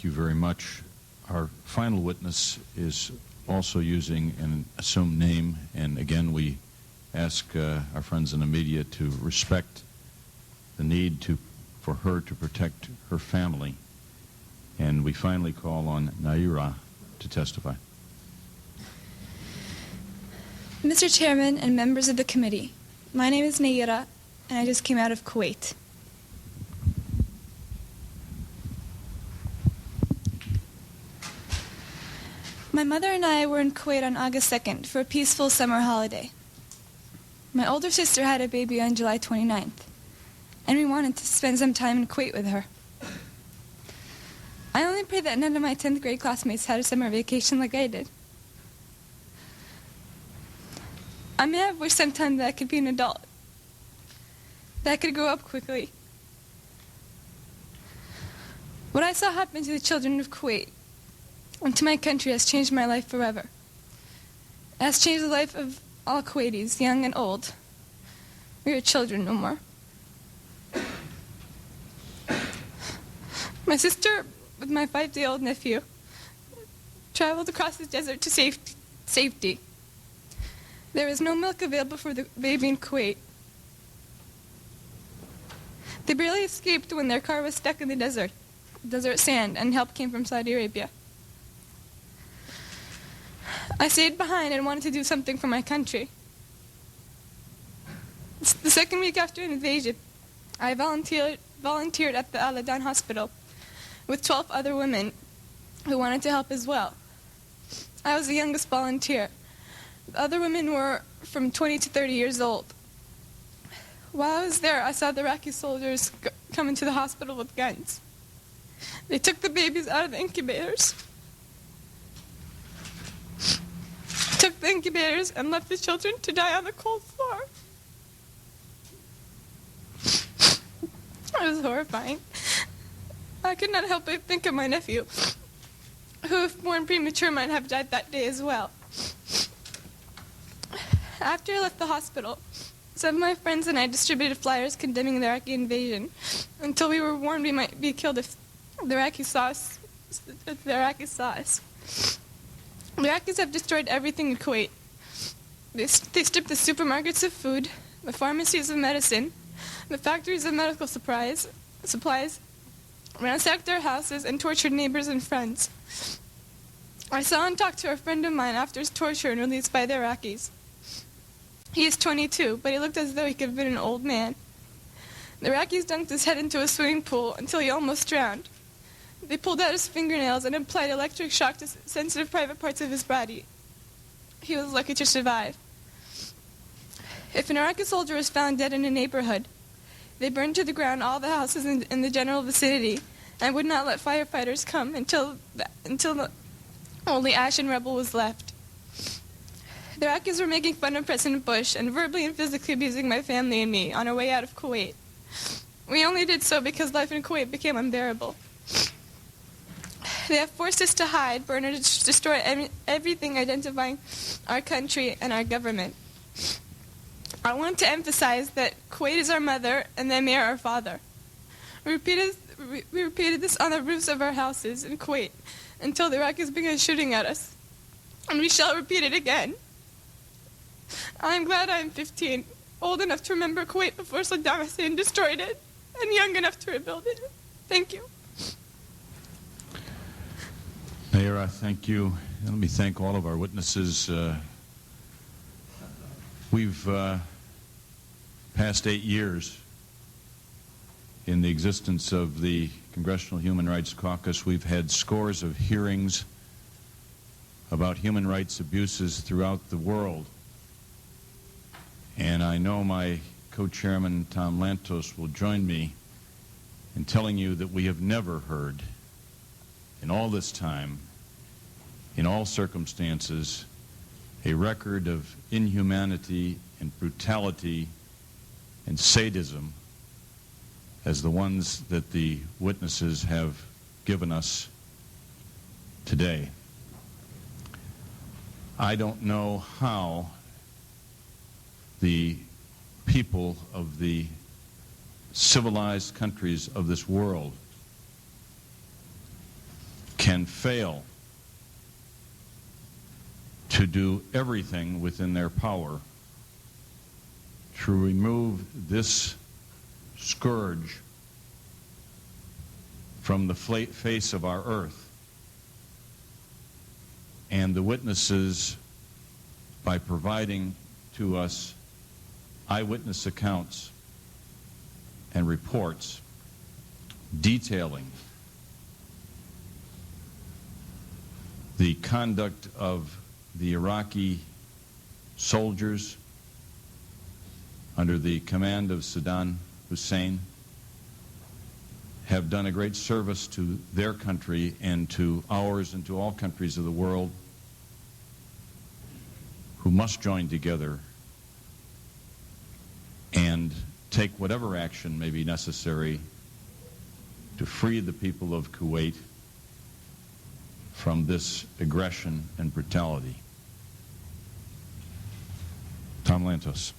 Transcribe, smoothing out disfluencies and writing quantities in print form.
Thank you very much. Our final witness is also using an assumed name, and again we ask our friends in the media to respect the need for her to protect her family. And we finally call on Nayirah to testify. Mr. Chairman and members of the committee, my name is Nayirah, and I just came out of Kuwait. My mother and I were in Kuwait on August 2nd for a peaceful summer holiday. My older sister had a baby on July 29th, and we wanted to spend some time in Kuwait with her. I only pray that none of my 10th grade classmates had a summer vacation like I did. I may have wished sometime that I could be an adult, that I could grow up quickly. What I saw happen to the children of Kuwait and to my country has changed my life forever. It has changed the life of all Kuwaitis, young and old. We are children no more. My sister, with my 5-day-old nephew, traveled across the desert to safety. There was no milk available for the baby in Kuwait. They barely escaped when their car was stuck in the desert sand, and help came from Saudi Arabia. I stayed behind and wanted to do something for my country. The second week after an invasion, I volunteered at the Al-Adan hospital with 12 other women who wanted to help as well. I was the youngest volunteer. The other women were from 20 to 30 years old. While I was there, I saw the Iraqi soldiers come into the hospital with guns. They took the babies out of the incubators, and left the children to die on the cold floor. It was horrifying. I could not help but think of my nephew, who, if born premature, might have died that day as well. After I left the hospital, some of my friends and I distributed flyers condemning the Iraqi invasion until we were warned we might be killed if the Iraqis saw us. The Iraqis have destroyed everything in Kuwait. They stripped the supermarkets of food, the pharmacies of medicine, the factories of medical supplies, ransacked our houses, and tortured neighbors and friends. I saw and talked to a friend of mine after his torture and released by the Iraqis. He is 22, but he looked as though he could have been an old man. The Iraqis dunked his head into a swimming pool until he almost drowned. They pulled out his fingernails and applied electric shock to sensitive private parts of his body. He was lucky to survive. If an Iraqi soldier was found dead in a neighborhood, they burned to the ground all the houses in the general vicinity and would not let firefighters come until only ash and rubble was left. The Iraqis were making fun of President Bush and verbally and physically abusing my family and me on our way out of Kuwait. We only did so because life in Kuwait became unbearable. They have forced us to hide, burn, or destroy everything identifying our country and our government. I want to emphasize that Kuwait is our mother and the Emir our father. We repeated this on the roofs of our houses in Kuwait until the Iraqis began shooting at us. And we shall repeat it again. I am glad I am 15, old enough to remember Kuwait before Saddam Hussein destroyed it, and young enough to rebuild it. Thank you. Nayirah, thank you. Let me thank all of our witnesses. We've passed 8 years in the existence of the Congressional Human Rights Caucus. We've had scores of hearings about human rights abuses throughout the world. And I know my co-chairman, Tom Lantos, will join me in telling you that we have never heard, in all this time, in all circumstances, a record of inhumanity and brutality and sadism as the ones that the witnesses have given us today. I don't know how the people of the civilized countries of this world can fail to do everything within their power to remove this scourge from the face of our earth. And the witnesses, by providing to us eyewitness accounts and reports detailing the conduct of the Iraqi soldiers under the command of Saddam Hussein, have done a great service to their country and to ours and to all countries of the world, who must join together and take whatever action may be necessary to free the people of Kuwait from this aggression and brutality. Tom Lantos.